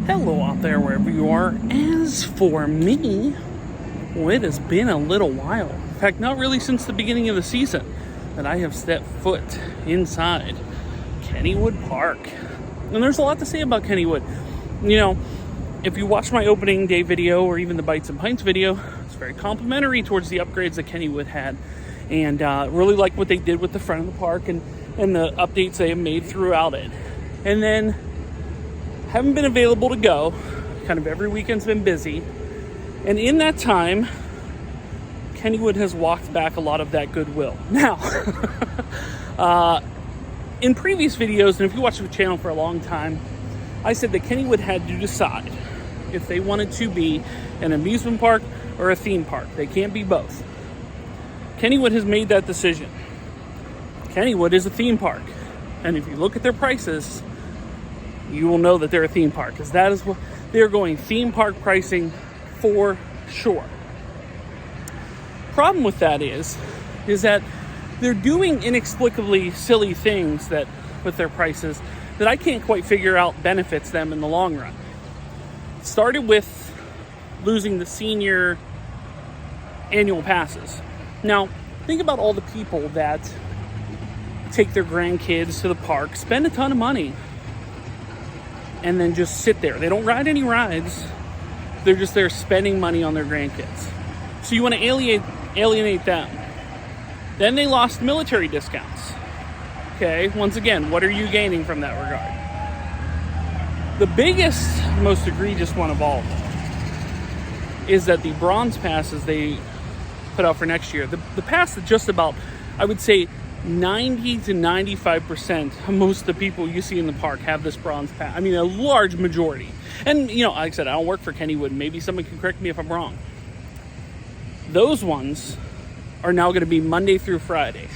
Hello out there, wherever you are. As for me, well, it has been a little while. In fact, not really since the beginning of the season that I have stepped foot inside Kennywood Park. And there's a lot to say about Kennywood. You know, if you watch my opening day video or even the Bites and Pints video, it's very complimentary towards the upgrades that Kennywood had. And really like what they did with the front of the park and the updates they have made throughout it. And then haven't been available to go. Kind of every weekend's been busy. And in that time, Kennywood has walked back a lot of that goodwill. Now, in previous videos, and if you watch the channel for a long time, I said that Kennywood had to decide if they wanted to be an amusement park or a theme park. They can't be both. Kennywood has made that decision. Kennywood is a theme park. And if you look at their prices, you will know that they're a theme park, because that is what they're going, theme park pricing for sure. Problem with that is that they're doing inexplicably silly things that with their prices that I can't quite figure out benefits them in the long run. It started with losing the senior annual passes. Now, think about all the people that take their grandkids to the park, spend a ton of money, and then just sit there. They don't ride any rides. They're just there spending money on their grandkids. So you want to alienate them. Then they lost military discounts. Okay, once again, what are you gaining from that regard? The biggest, most egregious one of all is that the bronze passes they put out for next year, the pass that just about, I would say, 90 to 95% of most of the people you see in the park have this bronze pass. I mean, a large majority. And, you know, like I said, I don't work for Kennywood. Maybe someone can correct me if I'm wrong. Those ones are now going to be Monday through Friday.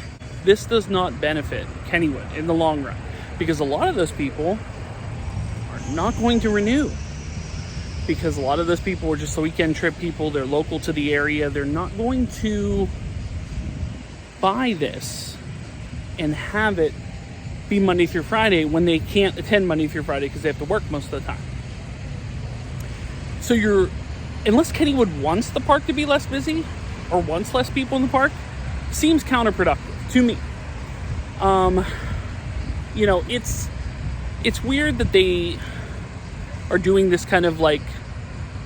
This does not benefit Kennywood in the long run, because a lot of those people are not going to renew. Because a lot of those people are just the weekend trip people. They're local to the area. They're not going to buy this and have it be Monday through Friday when they can't attend Monday through Friday because they have to work most of the time. So unless Kennywood wants the park to be less busy or wants less people in the park, seems counterproductive to me. You know, it's weird that they are doing this kind of like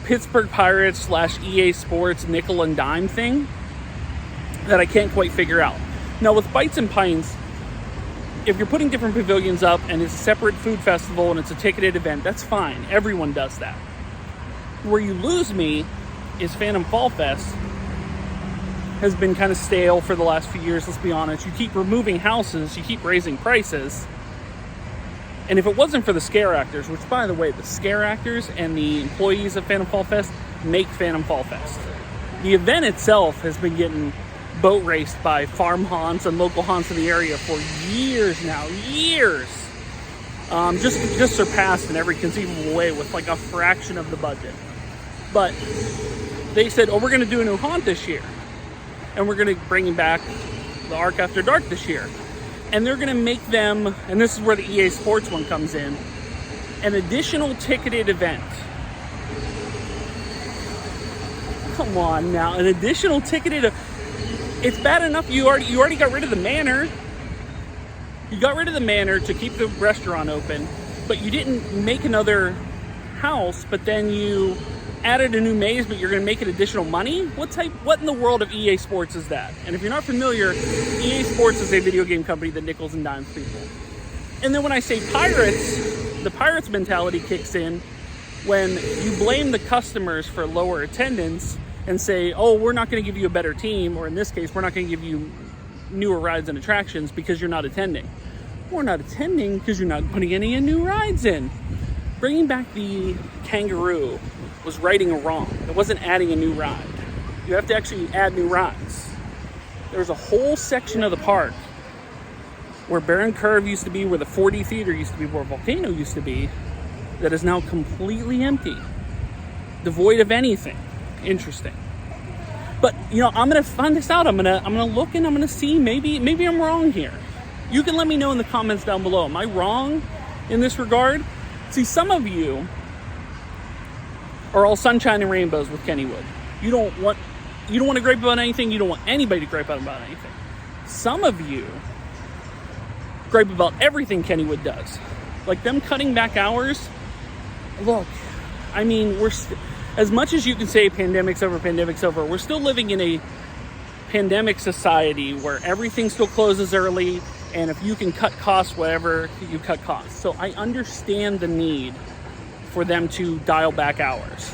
Pittsburgh Pirates / EA Sports nickel and dime thing that I can't quite figure out. Now with Bites and Pints, if you're putting different pavilions up and it's a separate food festival and it's a ticketed event, that's fine. Everyone does that. Where you lose me is Phantom Fall Fest has been kind of stale for the last few years, let's be honest. You keep removing houses, you keep raising prices. And if it wasn't for the scare actors, which by the way, the scare actors and the employees of Phantom Fall Fest make Phantom Fall Fest. The event itself has been getting boat raced by farm haunts and local haunts in the area for years now. Just surpassed in every conceivable way with like a fraction of the budget. But they said, oh, we're going to do a new haunt this year. And we're going to bring back the Arc After Dark this year. And they're going to make them, and this is where the EA Sports one comes in, an additional ticketed event. Come on now, an additional ticketed event. It's bad enough you already got rid of the manor. You got rid of the manor to keep the restaurant open, but you didn't make another house, but then you added a new maze, but you're going to make it additional money? What in the world of EA Sports is that? And if you're not familiar, EA Sports is a video game company that nickels and dimes people. And then when I say pirates, the pirates mentality kicks in when you blame the customers for lower attendance and say, oh, we're not going to give you a better team, or in this case, we're not going to give you newer rides and attractions because you're not attending. We're not attending because you're not putting any new rides in. Bringing back the kangaroo was righting a wrong. It wasn't adding a new ride. You have to actually add new rides. There's a whole section of the park where Baron Curve used to be, where the 4D Theater used to be, where Volcano used to be, that is now completely empty. Devoid of anything interesting. But you know, I'm gonna find this out. I'm gonna look and I'm gonna see. Maybe I'm wrong here. You can let me know in the comments down below. Am I wrong in this regard? See, some of you are all sunshine and rainbows with Kennywood. You don't want to gripe about anything. You don't want anybody to gripe about anything. Some of you gripe about everything Kennywood does. Like them cutting back hours. Look, I mean, as much as you can say pandemic's over, we're still living in a pandemic society where everything still closes early, and if you can cut costs, whatever, you cut costs. So I understand the need for them to dial back hours.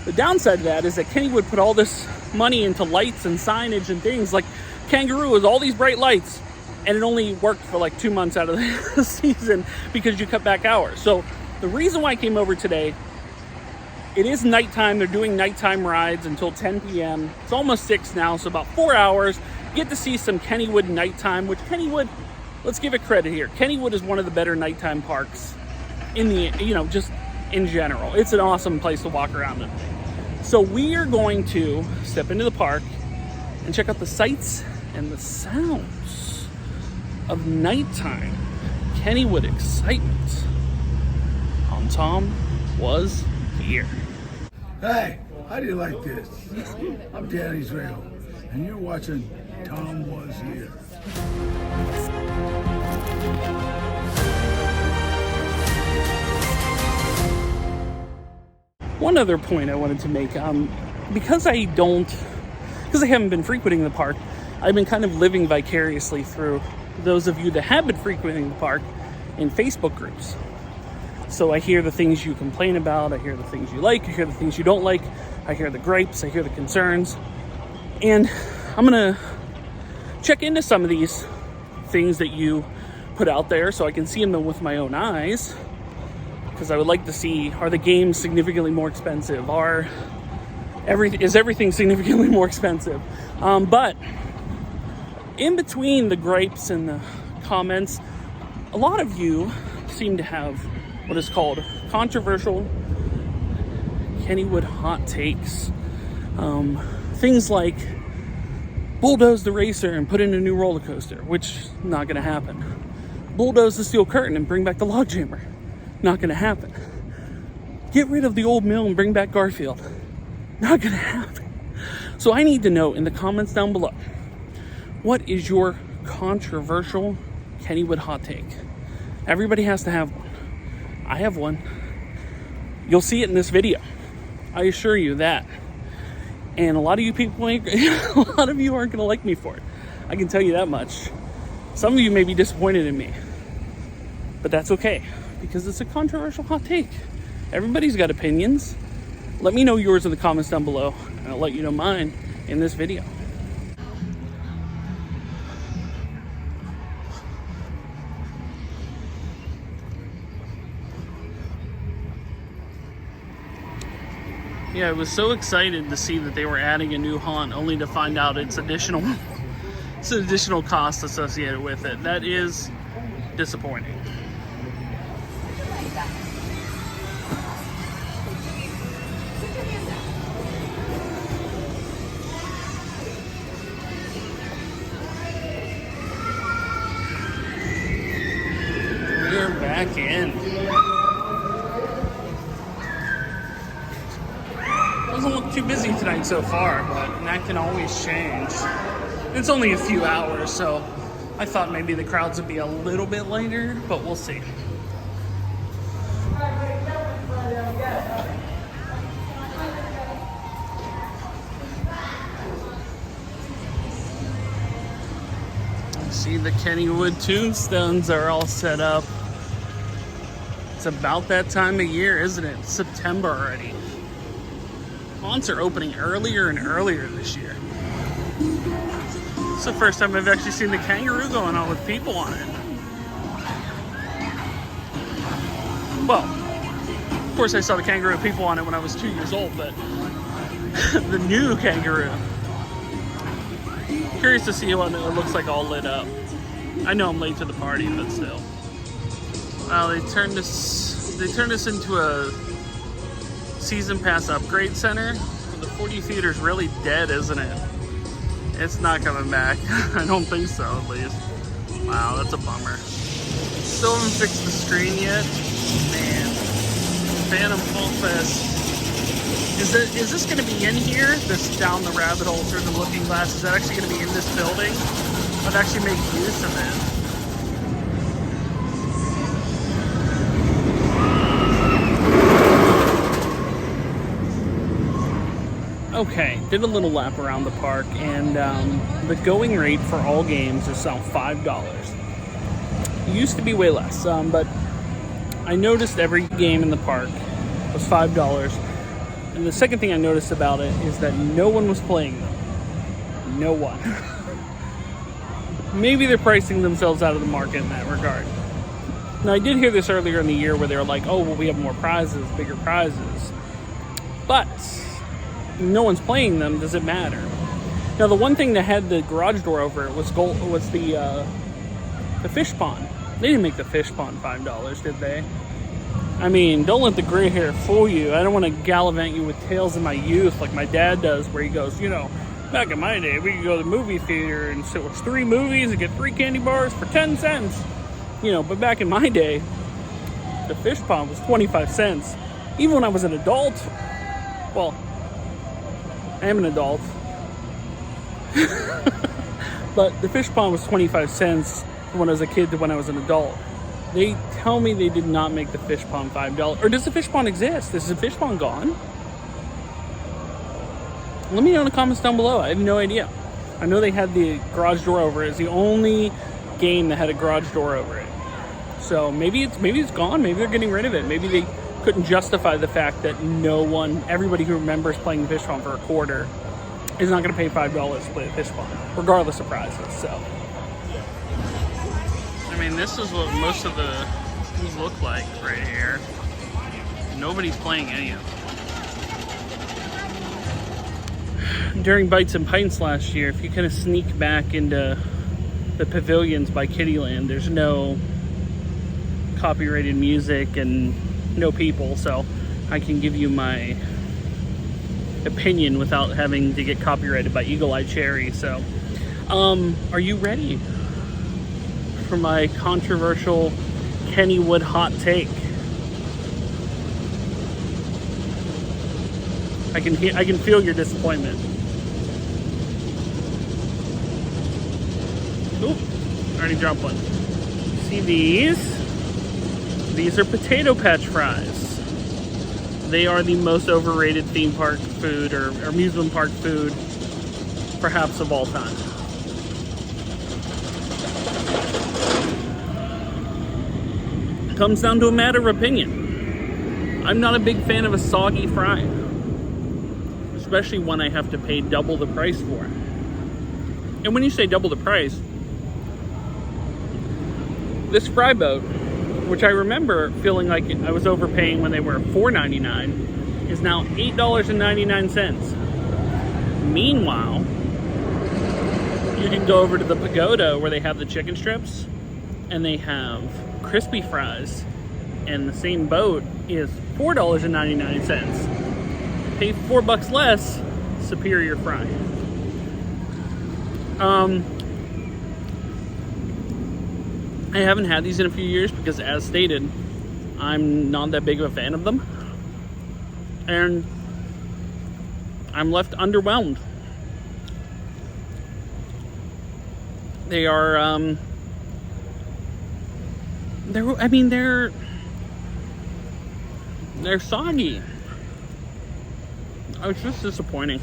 The downside of that is that Kennywood put all this money into lights and signage and things. Like Kangaroo was all these bright lights, and it only worked for like 2 months out of the season because you cut back hours. So the reason why I came over today, it is nighttime. They're doing nighttime rides until 10 p.m. It's almost 6 now, so about 4 hours. Get to see some Kennywood nighttime, which Kennywood, let's give it credit here. Kennywood is one of the better nighttime parks in the, just in general. It's an awesome place to walk around in. So we are going to step into the park and check out the sights and the sounds of nighttime Kennywood excitement on Tom Was Here. Hey, how do you like this? I'm Dan Israel, and you're watching Tom Was Here. One other point I wanted to make, because I haven't been frequenting the park, I've been kind of living vicariously through those of you that have been frequenting the park in Facebook groups. So I hear the things you complain about, I hear the things you like, I hear the things you don't like, I hear the gripes, I hear the concerns. And I'm gonna check into some of these things that you put out there so I can see them with my own eyes. Because I would like to see, are the games significantly more expensive? Is everything significantly more expensive? But in between the gripes and the comments, a lot of you seem to have what is called controversial Kennywood hot takes. Things like bulldoze the racer and put in a new roller coaster, which is not going to happen. Bulldoze the steel curtain and bring back the log jammer. Not going to happen. Get rid of the old mill and bring back Garfield. Not going to happen. So I need to know in the comments down below, what is your controversial Kennywood hot take? Everybody has to have one. I have one. You'll see it in this video. I assure you that. And a lot of you people, a lot of you aren't going to like me for it. I can tell you that much. Some of you may be disappointed in me. But that's okay. Because it's a controversial hot take. Everybody's got opinions. Let me know yours in the comments down below, and I'll let you know mine in this video. Yeah, I was so excited to see that they were adding a new haunt, only to find out it's an additional cost associated with it. That is disappointing. We're back in. Doesn't look too busy tonight so far, but that can always change. It's only a few hours, so I thought maybe the crowds would be a little bit later, but we'll see. See, the Kennywood tombstones are all set up. It's about that time of year, isn't it? It's September already. Haunts are opening earlier and earlier this year. It's the first time I've actually seen the Kangaroo going on with people on it. Well, of course I saw the Kangaroo with people on it when I was 2 years old, but the new Kangaroo. Curious to see what it looks like all lit up. I know I'm late to the party, but still. Well, they turned this into a season pass upgrade center. The 4D theater's really dead, isn't it? It's not coming back. I don't think so, at least. Wow, that's a bummer. Still haven't fixed the screen yet. Man, Phantom Fall Fest Is this going to be in here? This down the rabbit hole through the looking glass? Is that actually going to be in this building? I'd actually make use of it. Okay, did a little lap around the park, and the going rate for all games is now $5. It used to be way less, but I noticed every game in the park was $5. And the second thing I noticed about it is that no one was playing them. No one. Maybe they're pricing themselves out of the market in that regard. Now, I did hear this earlier in the year where they were like, oh, well, we have more prizes, bigger prizes. But no one's playing them. Does it matter? Now, the one thing that had the garage door over it was the fish pond. They didn't make the fish pond $5, did they? I mean, don't let the gray hair fool you. I don't want to gallivant you with tales of my youth like my dad does, where he goes, back in my day, we could go to the movie theater and sit with 3 movies and get 3 candy bars for 10 cents. But back in my day, the fish pond was 25 cents. Even when I was an adult. Well, I am an adult. But the fish pond was 25 cents from when I was a kid to when I was an adult. They tell me they did not make the fish pond $5. Or does the fish pond exist? Is the fish pond gone? Let me know in the comments down below. I have no idea. I know they had the garage door over it. It's the only game that had a garage door over it. So maybe it's gone. Maybe they're getting rid of it. Maybe they couldn't justify the fact that everybody who remembers playing the fish pond for a quarter is not going to pay $5 to play the fish pond, regardless of prizes. So. I mean, this is what most of the things look like right here. Nobody's playing any of them. During Bites and Pints last year, if you kind of sneak back into the pavilions by Kittyland, there's no copyrighted music and no people, so I can give you my opinion without having to get copyrighted by Eagle Eye Cherry. So, are you ready for my controversial Kennywood hot take? I can feel your disappointment. Oop, already dropped one. See these? These are potato patch fries. They are the most overrated theme park food or amusement park food, perhaps of all time. It comes down to a matter of opinion. I'm not a big fan of a soggy fry, especially when I have to pay double the price for it. And when you say double the price, this fry boat, which I remember feeling like I was overpaying when they were $4.99, is now $8.99. Meanwhile, you can go over to the Pagoda where they have the chicken strips and they have crispy fries, and the same boat is $4.99. Pay $4 less, superior fry. I haven't had these in a few years because, as stated, I'm not that big of a fan of them. And I'm left underwhelmed. They are, they're soggy. Oh, it's just disappointing.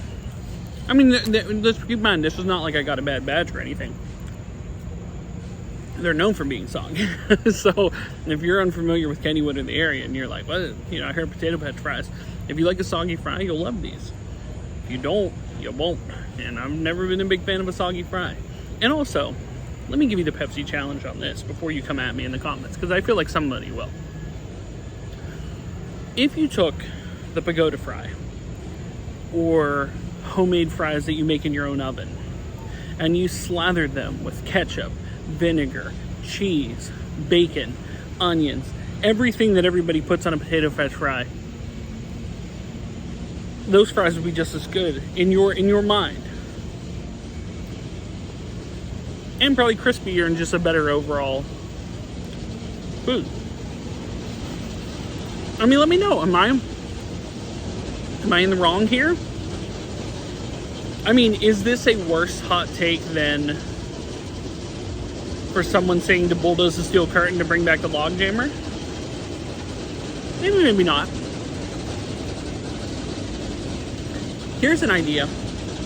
I mean, let's keep in mind, this is not like I got a bad batch or anything. They're known for being soggy. So if you're unfamiliar with Kennywood in the area and you're like, well, I heard potato patch fries. If you like a soggy fry, you'll love these. If you don't, you won't. And I've never been a big fan of a soggy fry. And also, let me give you the Pepsi challenge on this before you come at me in the comments, because I feel like somebody will. If you took the Pagoda fry or homemade fries that you make in your own oven and you slathered them with ketchup, vinegar, cheese, bacon, onions, everything that everybody puts on a potato patch fry, those fries would be just as good in your mind. And probably crispier and just a better overall food. I mean, let me know. Am I in the wrong here? I mean, is this a worse hot take than for someone saying to bulldoze the steel curtain to bring back the log jammer? Maybe, maybe not. Here's an idea.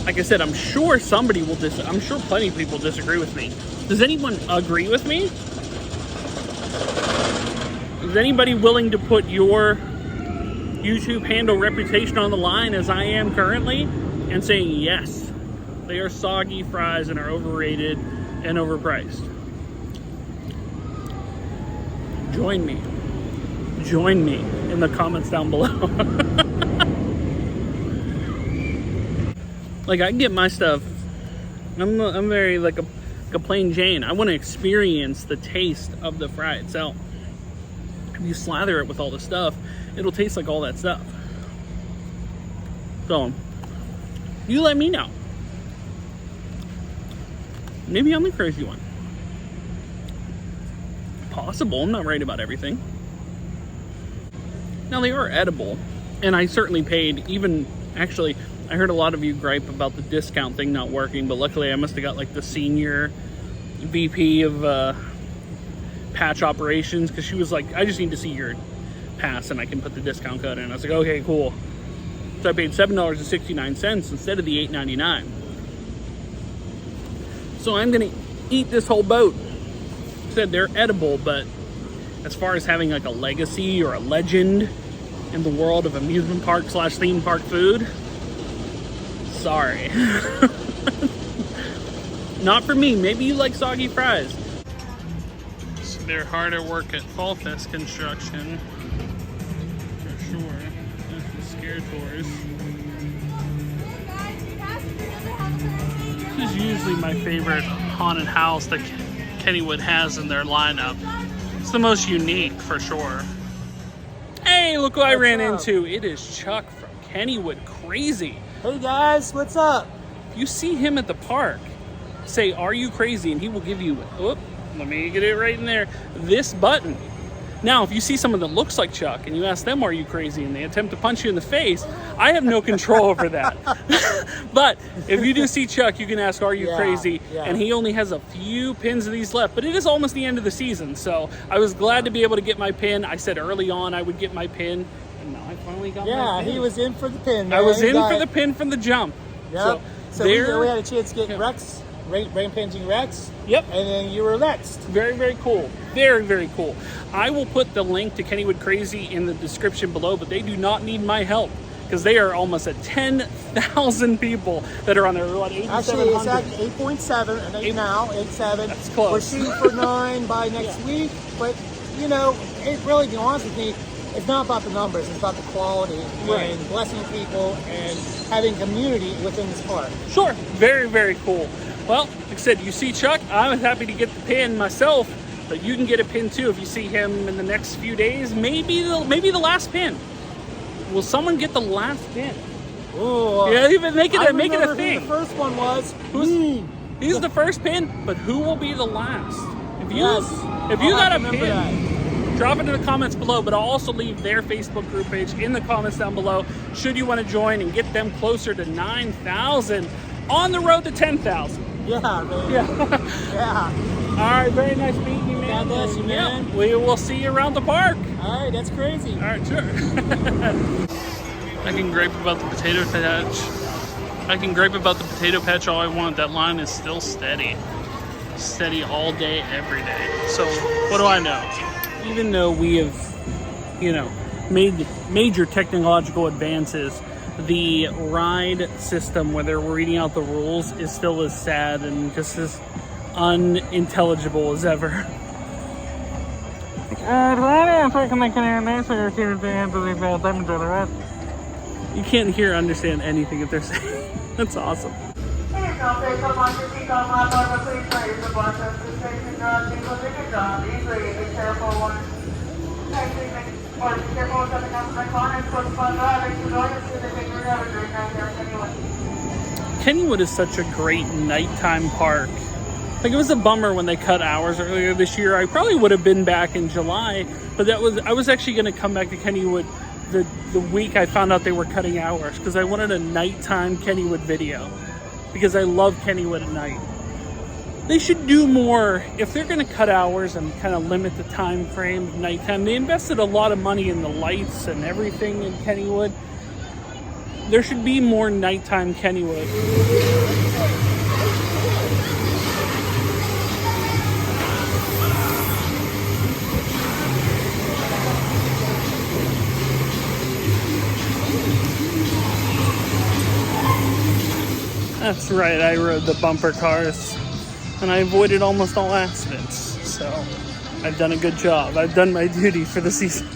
Like I said, I'm sure somebody will I'm sure plenty of people disagree with me. Does anyone agree with me? Is anybody willing to put your YouTube handle reputation on the line as I am currently and saying yes, they are soggy fries and are overrated and overpriced? Join me in the comments down below. Like, I get my stuff, I'm very like a plain Jane. I want to experience the taste of the fry itself. If you slather it with all the stuff, it'll taste like all that stuff. So, you let me know. Maybe I'm the crazy one. Possible, I'm not right about everything. Now, they are edible, and I certainly paid, even, actually, I heard a lot of you gripe about the discount thing not working, but luckily I must have got like the senior VP of patch operations, because she was like, I just need to see your pass and I can put the discount code in. I was like, okay, cool. So I paid $7.69 instead of the $8.99. So I'm gonna eat this whole boat. Said they're edible, but as far as having like a legacy or a legend in the world of amusement park / theme park food, sorry. Not for me. Maybe you like soggy fries. So they're hard at work at Fall Fest construction. For sure. That's the scare tours. This is usually my favorite haunted house that Kennywood has in their lineup. It's the most unique for sure. Hey, look who I ran into. It is Chuck from Kennywood. Crazy. Hey guys, what's up? You see him at the park, say, "Are you crazy?" and he will give you, let me get it right in there, this button. Now, if you see someone that looks like Chuck and you ask them, "Are you crazy?" and they attempt to punch you in the face, I have no control over that. But if you do see Chuck, you can ask, "Are you crazy?" And he only has a few pins of these left, but it is almost the end of the season, so I was glad to be able to get my pin. I said early on I would get my pin, and now I finally got my pin. He was in for the pin, man. I was in for the pin from the jump. Yep. So we had a chance to get Rex, rain painting Rex. Yep. And then you were next. Very, very cool. Very, very cool. I will put the link to Kennywood Crazy in the description below, but they do not need my help because they are almost at 10,000 people that are on there. What, 8,700? Actually, it's at 8.7 and 8 now, 8.7. That's close. We're shooting for 9 by next week, but you know, it really, to be honest with me, it's not about the numbers, it's about the quality and blessing people and having community within this park. Sure. Very, very cool. Well, like I said, you see Chuck, I'm happy to get the pin myself, but you can get a pin too if you see him in the next few days. Maybe the last pin. Will someone get the last pin? Ooh, yeah, even make it a thing. Who the first one was. He's the first pin, but who will be the last? If you I'll got a pin, drop it in the comments below, but I'll also leave their Facebook group page in the comments down below should you want to join and get them closer to 9,000 on the road to 10,000. Yeah, man. Yeah. All right, very nice meeting you, man. God bless you, man. Yeah, we will see you around the park. All right, that's crazy. All right, sure. I can gripe about the potato patch. I can gripe about the potato patch all I want. That line is still steady. Steady all day, every day. So what do I know? Even though we have, made major technological advances, the ride system where they're reading out the rules is still as sad and just as unintelligible as ever. You can't hear or understand anything that they're saying. That's awesome. Kennywood is such a great nighttime park. Like, it was a bummer when they cut hours earlier this year. I probably would have been back in July, but I was actually going to come back to Kennywood the week I found out they were cutting hours, because I wanted a nighttime Kennywood video, because I love Kennywood at night. They should do more. If they're going to cut hours and kind of limit the time frame of nighttime, they invested a lot of money in the lights and everything in Kennywood. There should be more nighttime Kennywood. That's right, I rode the bumper cars, and I avoided almost all accidents, so I've done a good job. I've done my duty for the season.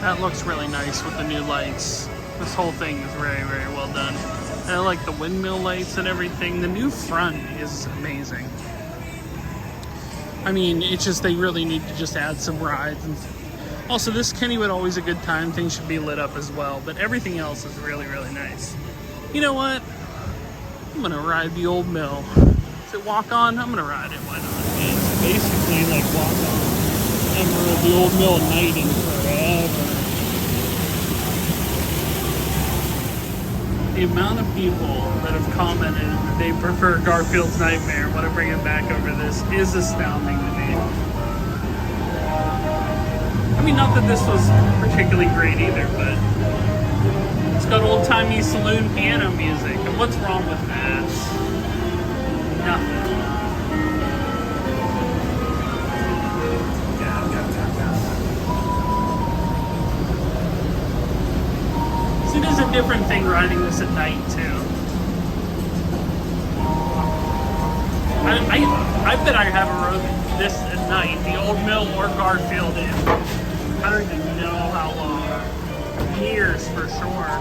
That looks really nice with the new lights. This whole thing is very, very well done. And I like the windmill lights and everything. The new front is amazing. I mean, it's just they really need to just add some rides. And also, this Kennywood always a good time. Things should be lit up as well. But everything else is really, really nice. You know what? I'm gonna ride the old mill. Is it walk on? I'm gonna ride it. Why not? It's basically like walk on. I haven't rode the old mill at night in forever. The amount of people that have commented that they prefer Garfield's Nightmare and want to bring it back over this is astounding to me. I mean, not that this was particularly great either, but it's got old-timey saloon piano music, and what's wrong with that? Nothing. See, there's a different thing riding this at night, too. I bet I haven't rode this at night, the old mill or Garfield, in I don't even know how long. Years, for sure.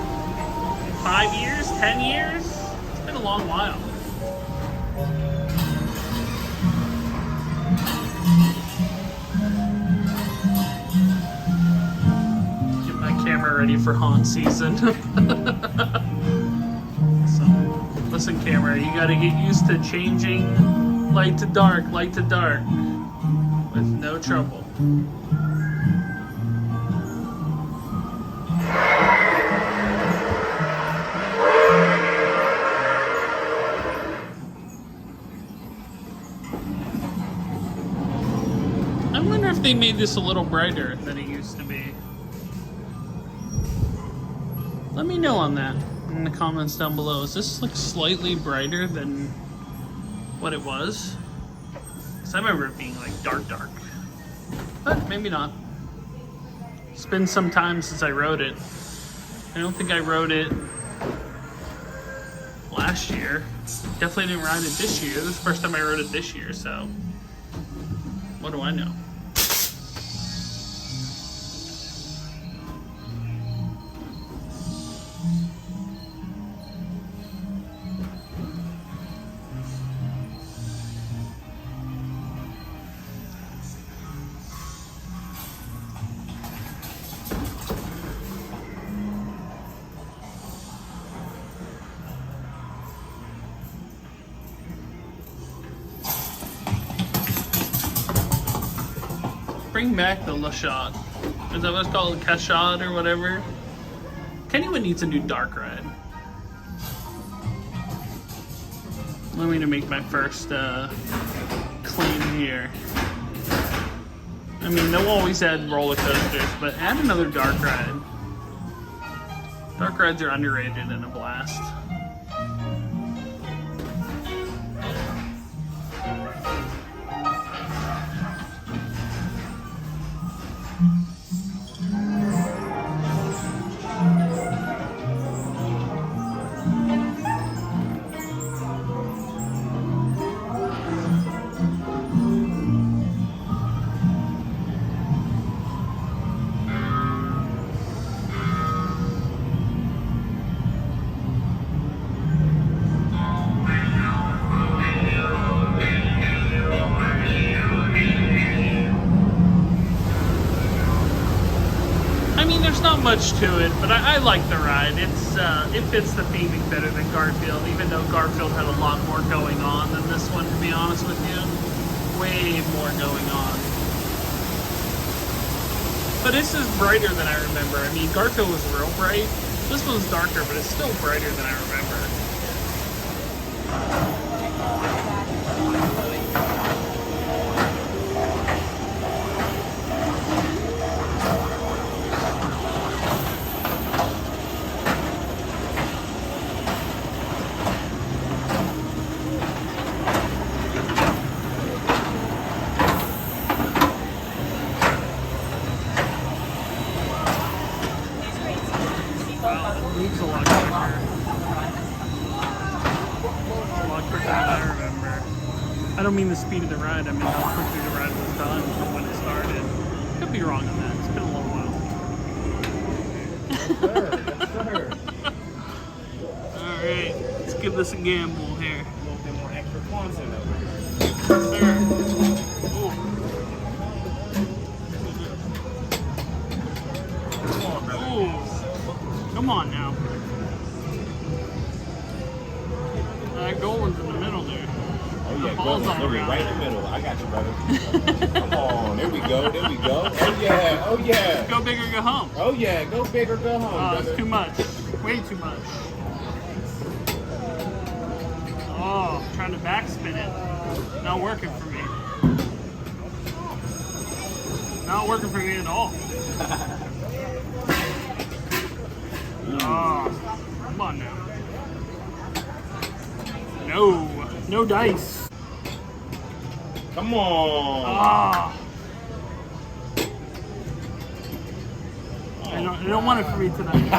5 years? 10 years? It's been a long while. Camera ready for haunt season. So, listen, camera, you gotta get used to changing light to dark with no trouble. I wonder if they made this a little brighter than it used to be. Let me know on that in the comments down below. Does this look slightly brighter than what it was? Because I remember it being like dark. But maybe not. It's been some time since I rode it. I don't think I rode it last year. Definitely didn't ride it this year. This is the first time I rode it this year, so what do I know? Bring back the La Shot. Is that what it's called? Cashot or whatever? Kennywood needs a new dark ride. Let me to make my first claim here. I mean, they'll always add roller coasters, but add another dark ride. Dark rides are underrated and a blast. I mean, there's not much to it, but I like the ride. It fits the theming better than Garfield, even though Garfield had a lot more going on than this one, to be honest with you. Way more going on. But this is brighter than I remember. I mean, Garfield was real bright. This one's darker, but it's still brighter than I remember. Moves a lot quicker. A lot quicker than I remember. I don't mean the speed of the ride, I mean how quickly the ride was done from when it started. Could be wrong on that, it's been a little while. Alright, let's give this a gamble here. A little bit more extra content over here. Come on now. That goal one's in the middle there. Oh yeah, ball's go, all look, around right in the middle. I got you, brother. Come on, there we go, there we go. Oh yeah, oh yeah. Go big or go home. Oh yeah, go big or go home, Oh, brother. it's too much. Way too much. Oh, trying to backspin it. Not working for me. Not working for me at all. Oh, come on now. No dice. Come on. Ah. I don't want it for me tonight.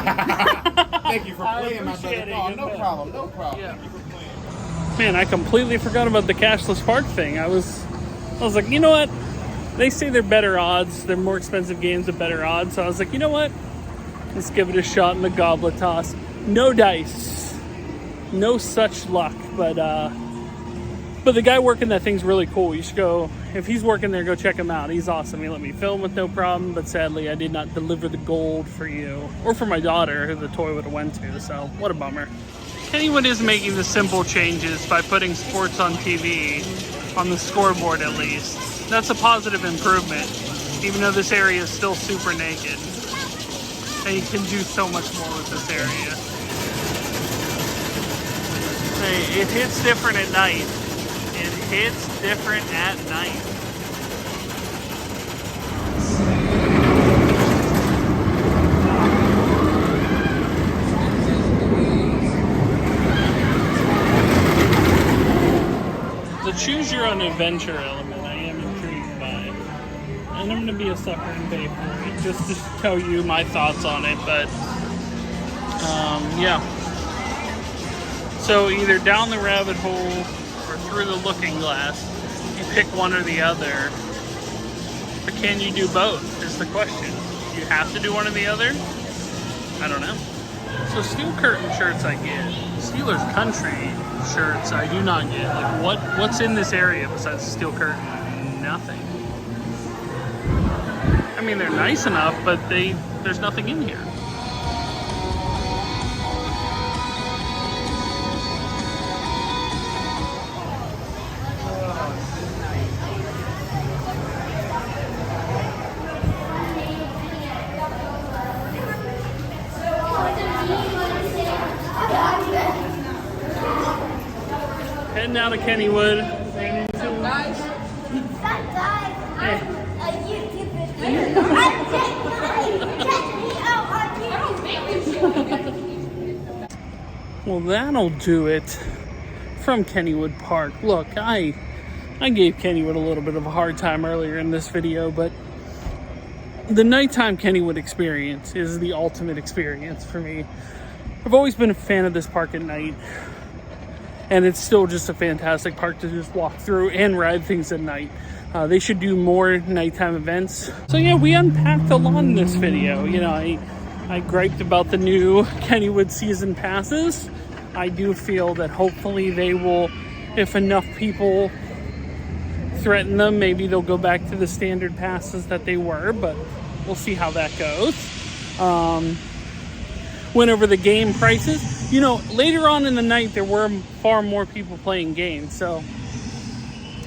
Thank you for playing, my appreciate brother. it. Oh, no problem, no problem. Yeah. Thank you for playing. Man, I completely forgot about the cashless park thing. I was like, you know what? They say they're better odds. They're more expensive games with better odds. So I was like, you know what? Let's give it a shot in the goblet toss. No dice. No such luck. But the guy working that thing's really cool. You should go, if he's working there, go check him out. He's awesome. He let me film with no problem, but sadly I did not deliver the gold for you. Or for my daughter, who the toy would have went to, so what a bummer. Kennywood is making the simple changes by putting sports on TV, on the scoreboard at least. That's a positive improvement, even though this area is still super naked. And you can do so much more with this area. Hey, it hits different at night. It hits different at night. The choose your own adventure element I am intrigued by. And I'm going to be a sucker and pay for it just to tell you my thoughts on it, but yeah. So either down the rabbit hole or through the looking glass, you pick one or the other. But can you do both is the question. Do you have to do one or the other? I don't know. So steel curtain shirts I get. Steelers country shirts I do not get. Like what's in this area besides steel curtain? Nothing. I mean, they're nice enough, but there's nothing in here. Heading down to Kennywood. Well, that'll do it from Kennywood Park. Look, I gave Kennywood a little bit of a hard time earlier in this video, but the nighttime Kennywood experience is the ultimate experience for me. I've always been a fan of this park at night, and it's still just a fantastic park to just walk through and ride things at night. They should do more nighttime events. So yeah, we unpacked a lot in this video. You know, I griped about the new Kennywood season passes. I do feel that hopefully they will, if enough people threaten them, maybe they'll go back to the standard passes that they were, but we'll see how that goes. Went over the game prices. You know, later on in the night, there were far more people playing games. So,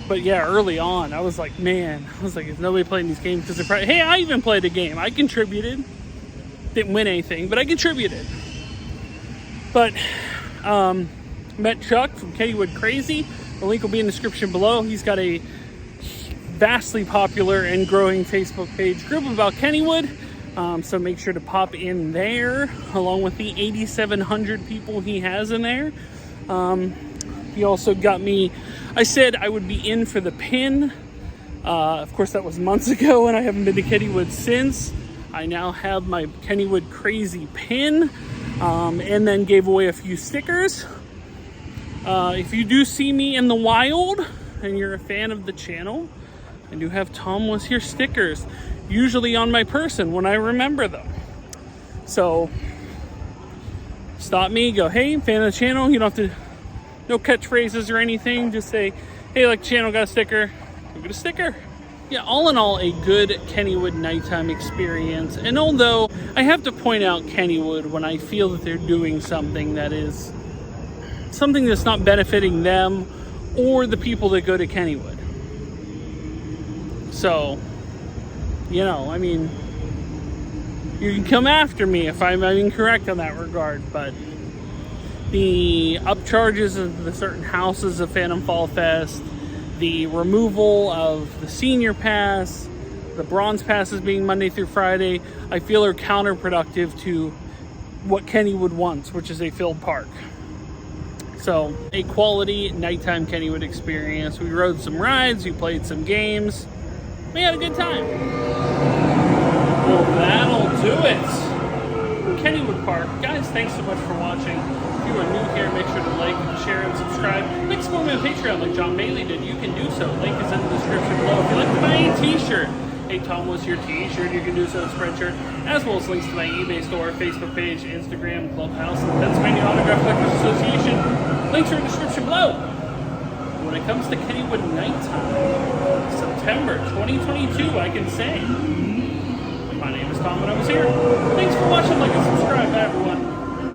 but yeah, early on, I was like, man, is nobody playing these games? Because hey, I even played a game. I contributed. Didn't win anything, but I contributed. But met Chuck from Kennywood Crazy. The link will be in the description below. He's got a vastly popular and growing Facebook page group about Kennywood. So make sure to pop in there, along with the 8,700 people he has in there. He also got me, I said I would be in for the pin. Of course, that was months ago, and I haven't been to Kennywood since. I now have my Kennywood Crazy pin, and then gave away a few stickers. If you do see me in the wild, and you're a fan of the channel, I do have Tomwashere stickers, usually on my person when I remember them. So stop me, go, hey, fan of the channel. You don't have to, no catchphrases or anything. Just say, hey, like the channel, got a sticker. Go get a sticker. Yeah, all in all, a good Kennywood nighttime experience. And although I have to point out Kennywood when I feel that they're doing something that is something that's not benefiting them or the people that go to Kennywood. So, you know, I mean, you can come after me if I'm incorrect on that regard, but the upcharges of the certain houses of Phantom Fall Fest, the removal of the senior pass, the bronze passes being Monday through Friday, I feel are counterproductive to what Kennywood wants, which is a filled park. So, a quality nighttime Kennywood experience. We rode some rides, we played some games. We had a good time. Well, that'll do it. Kennywood Park. Guys, thanks so much for watching. If you are new here, make sure to like, share, and subscribe. Make support me on Patreon like John Bailey did. You can do so. Link is in the description below. If you'd like to buy a t-shirt, a Tomwashere t-shirt, you can do so at Spreadshirt, as well as links to my eBay store, Facebook page, Instagram, Clubhouse, and the Pennsylvania Autograph Collectors Association. Links are in the description below. When it comes to Kennywood nighttime, September 2022, I can say. My name is Tom and I was here. Thanks for watching, like and subscribe, everyone.